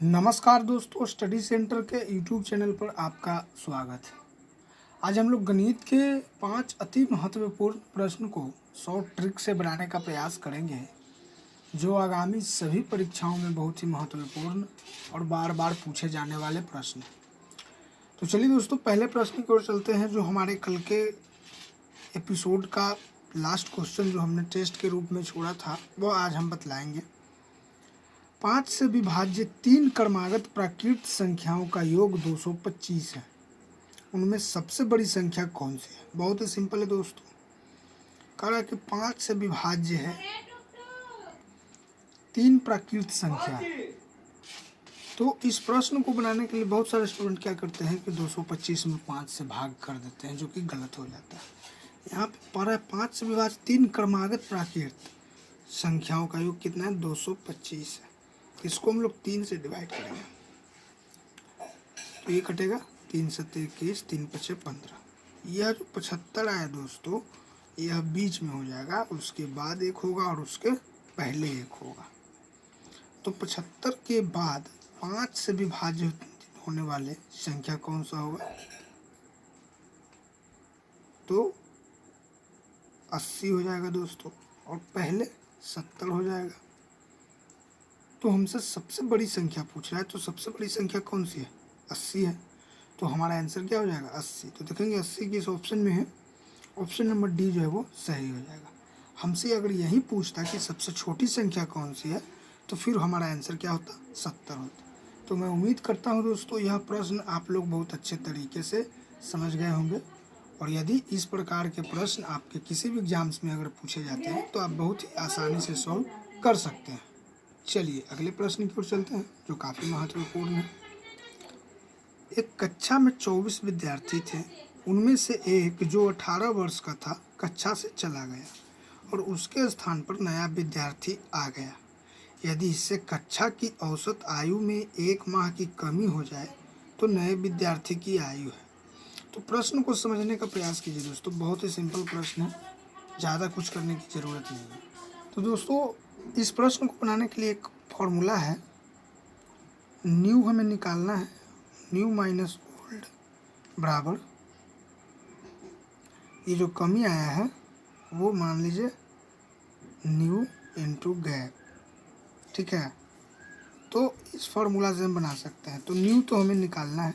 नमस्कार दोस्तों, study centre के यूट्यूब चैनल पर आपका स्वागत है। आज हम लोग गणित के 5 अति महत्वपूर्ण प्रश्न को शॉर्ट ट्रिक से बनाने का प्रयास करेंगे, जो आगामी सभी परीक्षाओं में बहुत ही महत्वपूर्ण और बार बार पूछे जाने वाले प्रश्न हैं। तो चलिए दोस्तों, पहले प्रश्न की ओर चलते हैं, जो हमारे कल के एपिसोड का लास्ट क्वेश्चन जो हमने टेस्ट के रूप में छोड़ा था, वो आज हम बतलाएंगे। 5 से विभाज्य 3 क्रमागत प्राकृत संख्याओं का योग 225 है। उनमें सबसे बड़ी संख्या कौन सी है? बहुत ही सिंपल है दोस्तों। कह रहा है कि 5 से विभाज्य है 3 प्राकृत संख्या है। तो इस प्रश्न को बनाने के लिए बहुत सारे स्टूडेंट क्या करते हैं कि 225 में 5 से भाग कर देते हैं, जो कि गलत हो जाता है। यहाँ पे पढ़ा है 5 से विभाज्य 3 क्रमागत प्राकृत संख्याओं का योग कितना है? 225 है। इसको हम लोग 3 से डिवाइड करेंगे तो ये कटेगा 3 7 21, 3 5 15। यह जो 75 आया दोस्तों, यह बीच में हो जाएगा, उसके बाद एक होगा और उसके पहले एक होगा। तो 75 के बाद 5 से विभाज्य होने वाले संख्या कौन सा होगा? तो 80 हो जाएगा दोस्तों, और पहले 70 हो जाएगा। तो हमसे सबसे बड़ी संख्या पूछ रहा है, तो सबसे बड़ी संख्या कौन सी है? 80 है। तो हमारा आंसर क्या हो जाएगा? 80। तो देखेंगे 80 किस ऑप्शन में है? ऑप्शन नंबर डी जो है वो सही हो जाएगा। हमसे अगर यही पूछता कि सबसे छोटी संख्या कौन सी है, तो फिर हमारा आंसर क्या होता? 70 होता। तो मैं उम्मीद करता हूँ दोस्तों, यह प्रश्न आप लोग बहुत अच्छे तरीके से समझ गए होंगे। और यदि इस प्रकार के प्रश्न आपके किसी भी एग्जाम्स में अगर पूछे जाते हैं, तो आप बहुत ही आसानी से सॉल्व कर सकते हैं। चलिए अगले प्रश्न की ओर चलते हैं, जो काफ़ी महत्वपूर्ण है। एक कक्षा में 24 विद्यार्थी थे। उनमें से एक जो 18 वर्ष का था, कक्षा से चला गया और उसके स्थान पर नया विद्यार्थी आ गया। यदि इससे कक्षा की औसत आयु में 1 माह की कमी हो जाए, तो नए विद्यार्थी की आयु है। तो प्रश्न को समझने का प्रयास कीजिए दोस्तों। बहुत ही सिंपल प्रश्न है, ज़्यादा कुछ करने की ज़रूरत नहीं है। तो दोस्तों, इस प्रश्न को बनाने के लिए एक फॉर्मूला है। न्यू हमें निकालना है। न्यू माइनस ओल्ड बराबर, ये जो कमी आया है वो मान लीजिए न्यू इंटू गैप। ठीक है, तो इस फॉर्मूला से हम बना सकते हैं। तो न्यू तो हमें निकालना है,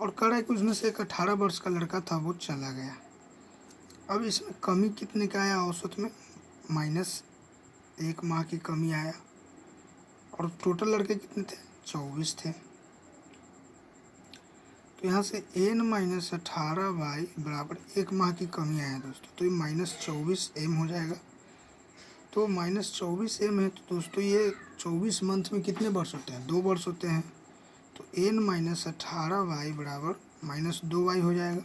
और कह रहा है कि उसमें से एक 18 वर्ष का लड़का था, वो चला गया। अब इसमें कमी कितने का आया? औसत में -1 माह की कमी आया। और टोटल लड़के कितने थे? 24 थे। तो यहाँ से n माइनस 18y बराबर 1 माह की कमी आया दोस्तों। तो ये -24m हो जाएगा। तो -24m है, तो दोस्तों ये 24 मंथ में कितने वर्ष होते हैं? 2 वर्ष होते हैं। तो n माइनस 18y बराबर -2y हो जाएगा।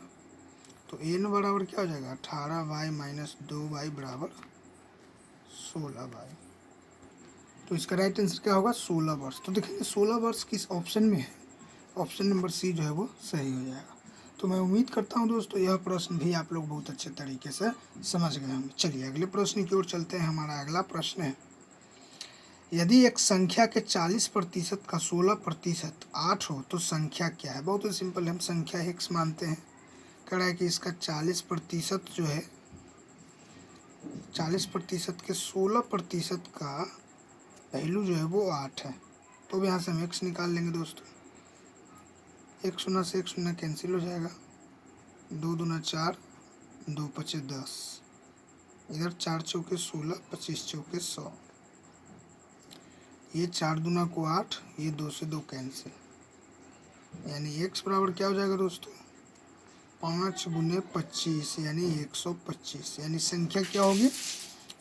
तो n बराबर क्या हो जाएगा? 18y माइनस 2y बराबर 16y। तो इसका राइट आंसर क्या होगा? 16 वर्ष। तो देखेंगे 16 वर्ष किस ऑप्शन में है? ऑप्शन नंबर सी जो है वो सही हो जाएगा। तो मैं उम्मीद करता हूँ दोस्तों, यह प्रश्न भी आप लोग बहुत अच्छे तरीके से समझ गए होंगे। चलिए अगले प्रश्न की ओर चलते हैं। हमारा अगला प्रश्न है, यदि एक संख्या के 40% का 16% 8 हो, तो संख्या क्या है? बहुत ही सिंपल है, हम संख्या x मानते हैं। कह रहा है कि इसका 40% जो है, 40% के 16% का वैल्यू जो है वो 8 है। तो यहाँ से हम x निकाल लेंगे दोस्तों। 1 शून्य से 1 शून्य कैंसिल हो जाएगा। 2 दूना 4, 2 पचे 10, इधर 4 चौके 16, 25 चौके 100। ये 4 दूना को 8, ये 2 से 2 कैंसिल, यानी x बराबर क्या हो जाएगा दोस्तों? 5 गुने 25 यानी 125। यानी संख्या क्या होगी?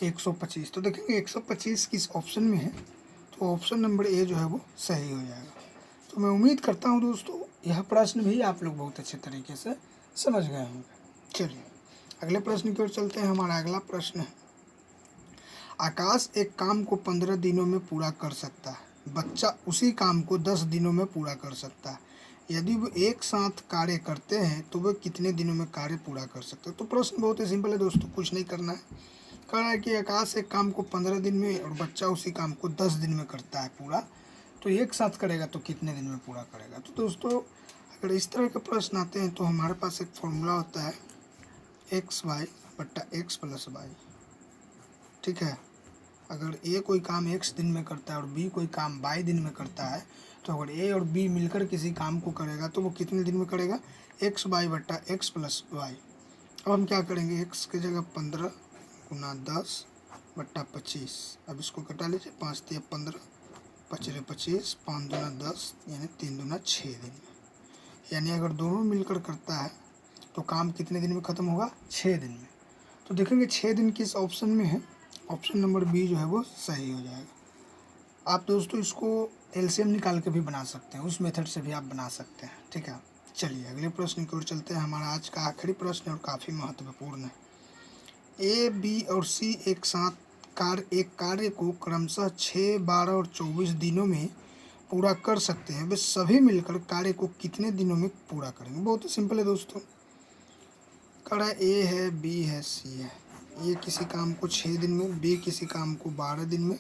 125। तो देखेंगे 125 किस ऑप्शन में है? तो ऑप्शन नंबर ए जो है वो सही हो जाएगा। तो मैं उम्मीद करता हूँ दोस्तों, यह प्रश्न भी आप लोग बहुत अच्छे तरीके से समझ गए होंगे। चलिए अगले प्रश्न की ओर चलते हैं। हमारा अगला प्रश्न है, आकाश एक काम को 15 दिनों में पूरा कर सकता है। बच्चा उसी काम को 10 दिनों में पूरा कर सकता है। यदि वो एक साथ कार्य करते हैं, तो वे कितने दिनों में कार्य पूरा कर सकते हैं? तो प्रश्न बहुत ही सिंपल है दोस्तों, कुछ नहीं करना है। कह रहा है कि आकाश एक काम को 15 दिन में और बच्चा उसी काम को 10 दिन में करता है पूरा, तो एक साथ करेगा तो कितने दिन में पूरा करेगा। तो दोस्तों अगर इस तरह के प्रश्न आते हैं तो हमारे पास एक फॉर्मूला होता है एक्स वाई बट्टा एक्स प्लस वाई, ठीक है। अगर ए कोई काम एक्स दिन में करता है और बी कोई काम वाई दिन में करता है, तो अगर ए और बी मिलकर किसी काम को करेगा तो वो कितने दिन में करेगा, एक्स वाई बट्टा एक्स प्लस वाई। अब हम क्या करेंगे, एक्स की जगह 15 गुना 10 बट्टा 25, अब इसको कटा लीजिए, 5 तिया 15, 5 25, 5 दूना 10 यानी 3 दूना 6 दिन में। यानी अगर दोनों मिलकर करता है तो काम कितने दिन में ख़त्म होगा, 6 दिन में। तो देखेंगे 6 दिन किस ऑप्शन में है, ऑप्शन नंबर बी जो है वो सही हो जाएगा। आप दोस्तों इसको एलसीएम निकाल के भी बना सकते हैं, उस मेथड से भी आप बना सकते हैं, ठीक है। चलिए अगले प्रश्न की ओर चलते हैं। हमारा आज का आखिरी प्रश्न है और काफ़ी महत्वपूर्ण है। ए बी और सी एक साथ एक कार्य को क्रमशः 6, 12 और 24 दिनों में पूरा कर सकते हैं। वे सभी मिलकर कार्य को कितने दिनों में पूरा करेंगे। बहुत ही सिंपल है दोस्तों। कड़ा ए है, बी है, सी है। ए किसी काम को 6 दिन में, बी किसी काम को 12 दिन में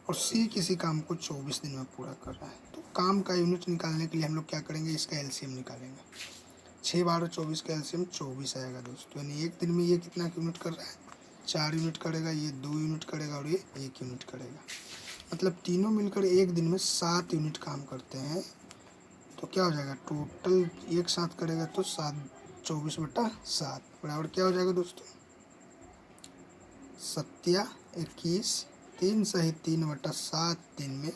और सी किसी काम को 24 दिन में पूरा कर रहा है। तो काम का यूनिट निकालने के लिए हम लोग क्या करेंगे, इसका एलसीएम निकालेंगे। 6, 12, 24 का एलसीएम 24 आएगा दोस्तों। यानी एक दिन में ये कितना यूनिट कर रहा है, 4 यूनिट करेगा, ये 2 यूनिट करेगा और ये 1 यूनिट करेगा। मतलब तीनों मिलकर एक दिन में 7 यूनिट काम करते हैं। तो क्या हो जाएगा, टोटल एक साथ करेगा तो 7, 24 बटा 7 बराबर क्या हो जाएगा दोस्तों, 7 21, 3 सही 3 बटा 7 दिन में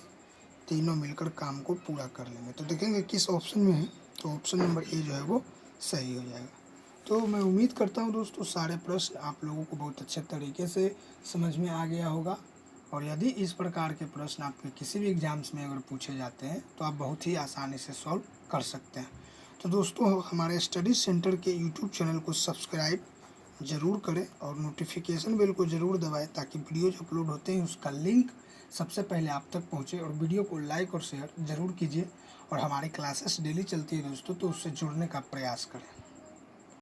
तीनों मिलकर काम को पूरा कर लेंगे। तो देखेंगे किस ऑप्शन में है, तो ऑप्शन नंबर ए जो है वो सही हो जाएगा। तो मैं उम्मीद करता हूँ दोस्तों सारे प्रश्न आप लोगों को बहुत अच्छे तरीके से समझ में आ गया होगा। और यदि इस प्रकार के प्रश्न आपके किसी भी एग्जाम्स में अगर पूछे जाते हैं तो आप बहुत ही आसानी से सॉल्व कर सकते हैं। तो दोस्तों हमारे स्टडी सेंटर के यूट्यूब चैनल को सब्सक्राइब ज़रूर करें और नोटिफिकेशन बेल को ज़रूर दबाएं ताकि वीडियो जो अपलोड होते हैं उसका लिंक सबसे पहले आप तक पहुंचे। और वीडियो को लाइक और शेयर ज़रूर कीजिए। और हमारी क्लासेस डेली चलती है दोस्तों, तो उससे जुड़ने का प्रयास करें।